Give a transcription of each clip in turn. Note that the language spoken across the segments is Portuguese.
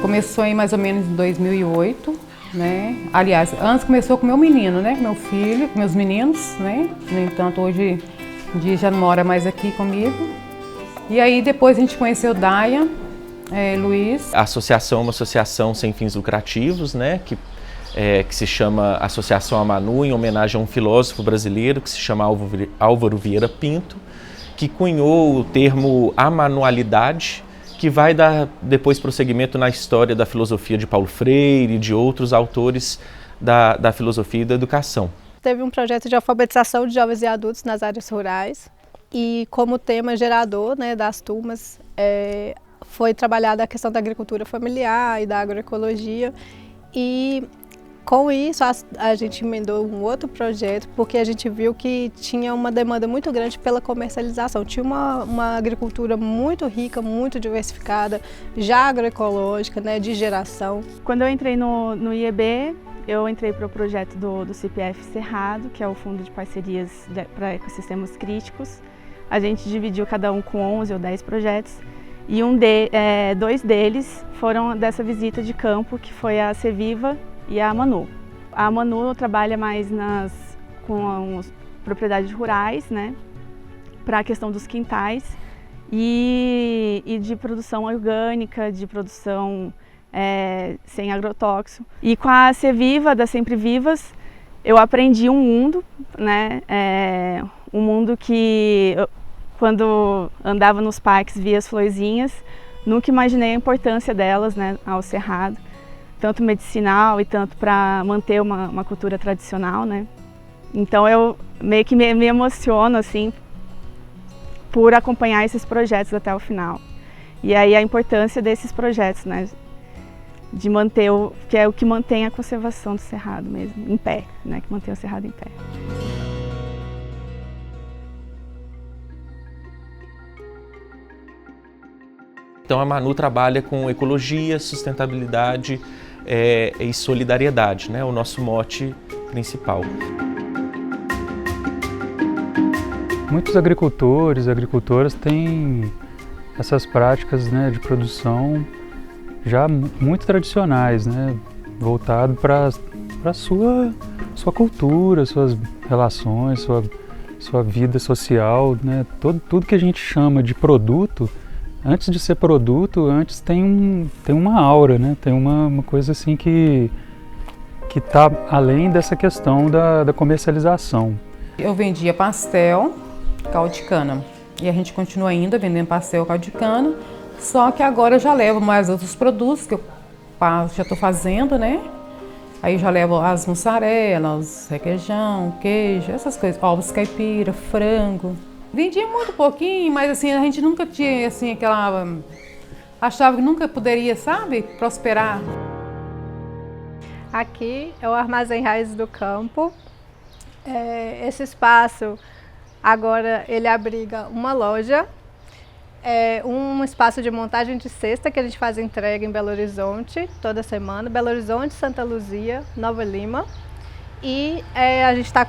Começou aí mais ou menos em 2008, né? Aliás, antes começou com meu menino, né? Com meu filho, com meus meninos, né? No entanto, hoje em dia já não mora mais aqui comigo. E aí depois a gente conheceu Daia, Luiz. A associação é uma associação sem fins lucrativos, né? Que se chama Associação Amanu, em homenagem a um filósofo brasileiro que se chama Álvaro Vieira Pinto, que cunhou o termo amanualidade, que vai dar depois prosseguimento na história da filosofia de Paulo Freire e de outros autores da filosofia e da educação. Teve um projeto de alfabetização de jovens e adultos nas áreas rurais e como tema gerador, né, das turmas foi trabalhada a questão da agricultura familiar e da agroecologia, e com isso a gente emendou um outro projeto porque a gente viu que tinha uma demanda muito grande pela comercialização. Tinha uma agricultura muito rica, muito diversificada, já agroecológica, né, de geração. Quando eu entrei no IEB, eu entrei para o projeto do CPF Cerrado, que é o Fundo de Parcerias para Ecossistemas Críticos. A gente dividiu cada um com 11 ou 10 projetos e dois deles foram dessa visita de campo, que foi a Ceviva e a Amanu. A Amanu trabalha mais com as propriedades rurais, né, para a questão dos quintais e de produção orgânica, de produção sem agrotóxico. E com a Ceviva, da Sempre Vivas, eu aprendi um mundo, né, um mundo que quando andava nos parques via as florzinhas, nunca imaginei a importância delas, né, ao cerrado, tanto medicinal e tanto para manter uma cultura tradicional, né. Então eu meio que me emociono assim por acompanhar esses projetos até o final. E aí a importância desses projetos, né, de manter que é o que mantém a conservação do cerrado mesmo em pé, né, que mantém o cerrado em pé. Então a Manu trabalha com ecologia, sustentabilidade e solidariedade, né? O nosso mote principal. Muitos agricultores e agricultoras têm essas práticas, né, de produção já muito tradicionais, né, voltado para a sua cultura, suas relações, sua vida social, né, tudo que a gente chama de produto. Antes de ser produto, antes tem uma aura, né? Tem uma coisa assim que está além dessa questão da comercialização. Eu vendia pastel, caldo de cana, e a gente continua ainda vendendo pastel, caldo de cana, só que agora eu já levo mais outros produtos que eu já estou fazendo, né? Aí já levo as mussarelas, requeijão, queijo, essas coisas, ovos caipira, frango. Vendia muito pouquinho, mas assim, a gente nunca tinha assim, achava que nunca poderia, sabe, prosperar. Aqui é o Armazém Raízes do Campo. Esse espaço agora ele abriga uma loja, um espaço de montagem de cesta que a gente faz entrega em Belo Horizonte toda semana, Belo Horizonte, Santa Luzia, Nova Lima. E a gente está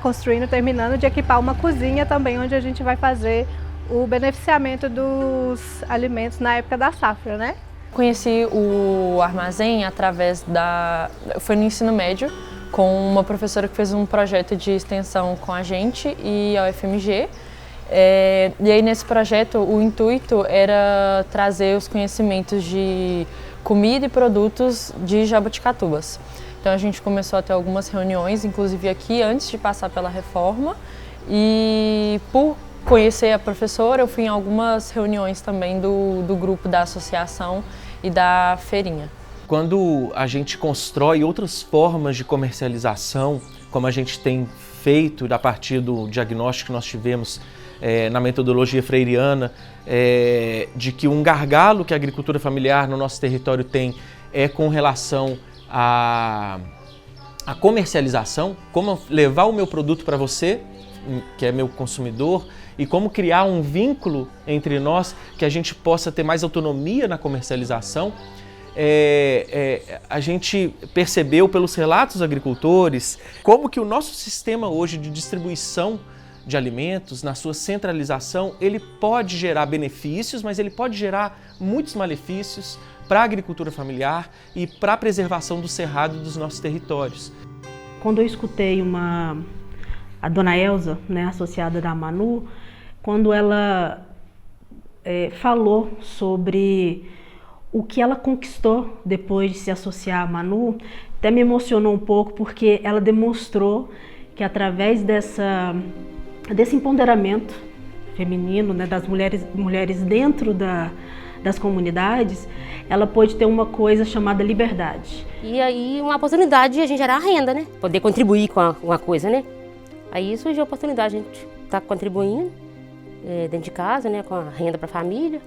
terminando de equipar uma cozinha também, onde a gente vai fazer o beneficiamento dos alimentos na época da safra, né? Conheci o armazém foi no ensino médio, com uma professora que fez um projeto de extensão com a gente e a UFMG. E aí nesse projeto o intuito era trazer os conhecimentos de comida e produtos de Jaboticatubas. Então a gente começou a ter algumas reuniões, inclusive aqui, antes de passar pela reforma. E por conhecer a professora, eu fui em algumas reuniões também do grupo da associação e da feirinha. Quando a gente constrói outras formas de comercialização, como a gente tem feito a partir do diagnóstico que nós tivemos na metodologia freiriana, de que um gargalo que a agricultura familiar no nosso território tem é com relação a comercialização, como levar o meu produto para você, que é meu consumidor, e como criar um vínculo entre nós, que a gente possa ter mais autonomia na comercialização. A gente percebeu pelos relatos dos agricultores como que o nosso sistema hoje de distribuição de alimentos, na sua centralização, ele pode gerar benefícios, mas ele pode gerar muitos malefícios para a agricultura familiar e para a preservação do cerrado dos nossos territórios. Quando eu escutei a dona Elza, né, associada da Manu, quando ela falou sobre o que ela conquistou depois de se associar à Manu, até me emocionou um pouco, porque ela demonstrou que através desse empoderamento feminino, né, das mulheres dentro das comunidades, ela pôde ter uma coisa chamada liberdade. E aí uma oportunidade de a gente gerar renda, né? Poder contribuir com uma coisa, né? Aí surgiu a oportunidade, a gente tá contribuindo dentro de casa, né, com a renda para a família.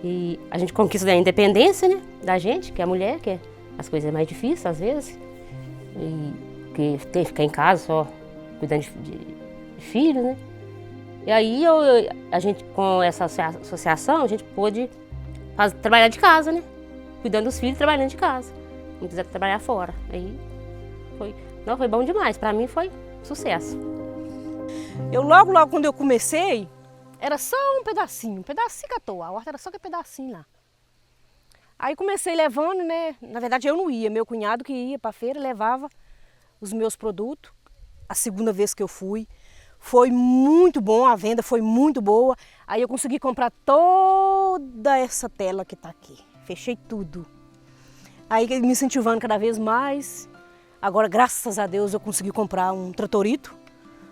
E a gente conquista a independência, né, da gente, que é a mulher, que as coisas é mais difíceis às vezes. E que tem que ficar em casa só cuidando de filhos, né? E aí a gente, com essa associação, a gente pôde trabalhar de casa, né? Cuidando dos filhos, trabalhando de casa. Não quiser trabalhar fora. Aí foi bom demais. Para mim foi sucesso. Eu logo quando eu comecei, era só um pedacinho à toa. A horta era só aquele pedacinho lá. Aí comecei levando, né? Na verdade eu não ia, meu cunhado que ia para a feira levava os meus produtos. A segunda vez que eu fui, foi muito bom, a venda foi muito boa. Aí eu consegui comprar toda essa tela que está aqui. Fechei tudo. Aí me incentivando cada vez mais. Agora, graças a Deus, eu consegui comprar um tratorito.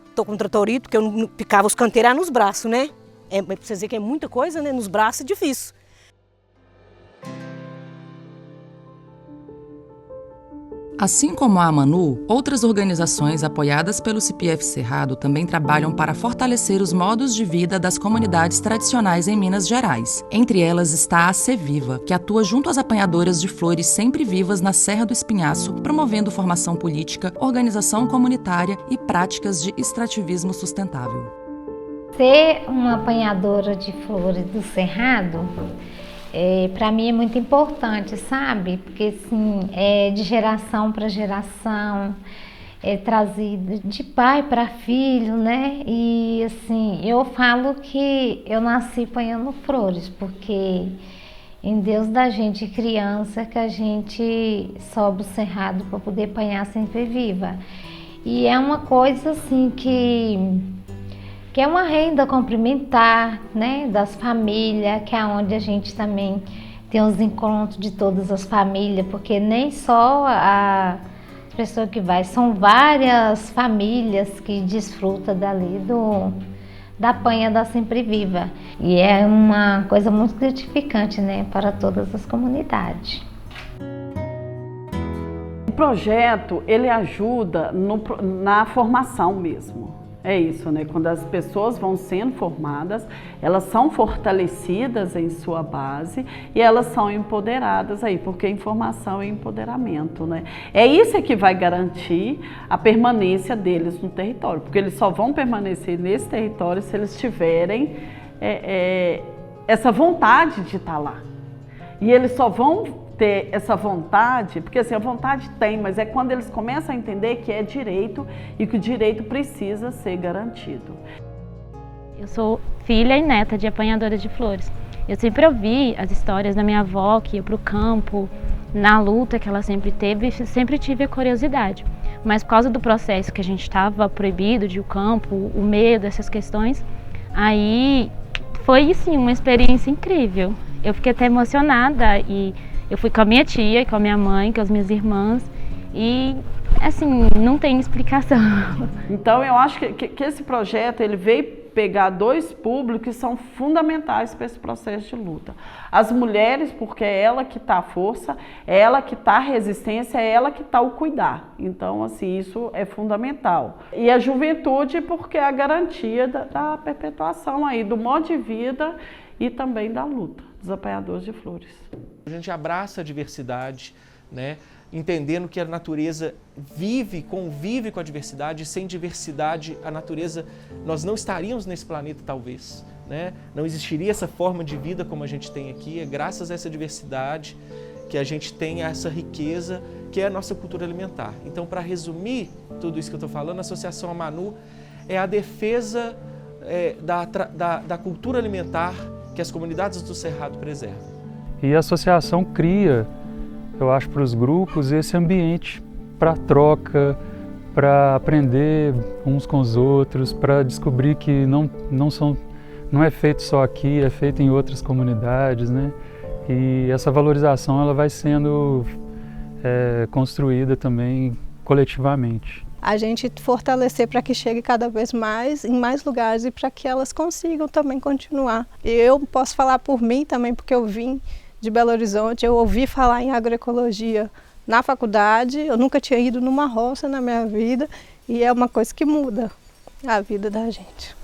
Estou com um tratorito, que eu não picava os canteiros nos braços, né? Para vocês verem que é muita coisa, né? Nos braços é difícil. Assim como a Manu, outras organizações apoiadas pelo CPF Cerrado também trabalham para fortalecer os modos de vida das comunidades tradicionais em Minas Gerais. Entre elas está a Ceviva, que atua junto às apanhadoras de flores sempre vivas na Serra do Espinhaço, promovendo formação política, organização comunitária e práticas de extrativismo sustentável. Ser uma apanhadora de flores do Cerrado, para mim é muito importante, sabe? Porque assim, é de geração para geração, é trazido de pai para filho, né? E assim, eu falo que eu nasci apanhando flores, porque em Deus da gente criança que a gente sobe o cerrado para poder apanhar sempre viva. E é uma coisa assim que é uma renda complementar, né, das famílias, que é onde a gente também tem os encontros de todas as famílias, porque nem só a pessoa que vai, são várias famílias que desfrutam dali da panha da Sempre Viva. E é uma coisa muito gratificante, né, para todas as comunidades. O projeto, ele ajuda na formação mesmo. É isso, né? Quando as pessoas vão sendo formadas, elas são fortalecidas em sua base e elas são empoderadas aí, porque informação é empoderamento, né? É isso que vai garantir a permanência deles no território, porque eles só vão permanecer nesse território se eles tiverem essa vontade de estar lá. E eles só vão ter essa vontade, porque assim, a vontade tem, mas é quando eles começam a entender que é direito e que o direito precisa ser garantido. Eu sou filha e neta de apanhadora de flores. Eu sempre ouvi as histórias da minha avó que ia para o campo, na luta que ela sempre teve, sempre tive a curiosidade. Mas por causa do processo que a gente estava proibido de ir ao campo, o medo, essas questões, aí foi assim, uma experiência incrível. Eu fiquei até emocionada e eu fui com a minha tia, com a minha mãe, com as minhas irmãs e, assim, não tem explicação. Então, eu acho que esse projeto, ele veio pegar dois públicos que são fundamentais para esse processo de luta. As mulheres, porque é ela que está a força, é ela que está a resistência, é ela que está o cuidar. Então, assim, isso é fundamental. E a juventude, porque é a garantia da perpetuação aí, do modo de vida e também da luta dos apanhadores de flores. A gente abraça a diversidade, né? Entendendo que a natureza convive com a diversidade, e sem diversidade a natureza, nós não estaríamos nesse planeta talvez, né? Não existiria essa forma de vida como a gente tem aqui, é graças a essa diversidade que a gente tem essa riqueza que é a nossa cultura alimentar. Então, para resumir tudo isso que eu estou falando, a Associação Manu é a defesa da cultura alimentar que as comunidades do Cerrado preservam. E a associação cria, eu acho, para os grupos esse ambiente para troca, para aprender uns com os outros, para descobrir que não é feito só aqui, é feito em outras comunidades, né? E essa valorização ela vai sendo construída também coletivamente. A gente fortalecer para que chegue cada vez mais, em mais lugares, e para que elas consigam também continuar. Eu posso falar por mim também, porque eu vim de Belo Horizonte, eu ouvi falar em agroecologia na faculdade, eu nunca tinha ido numa roça na minha vida, e é uma coisa que muda a vida da gente.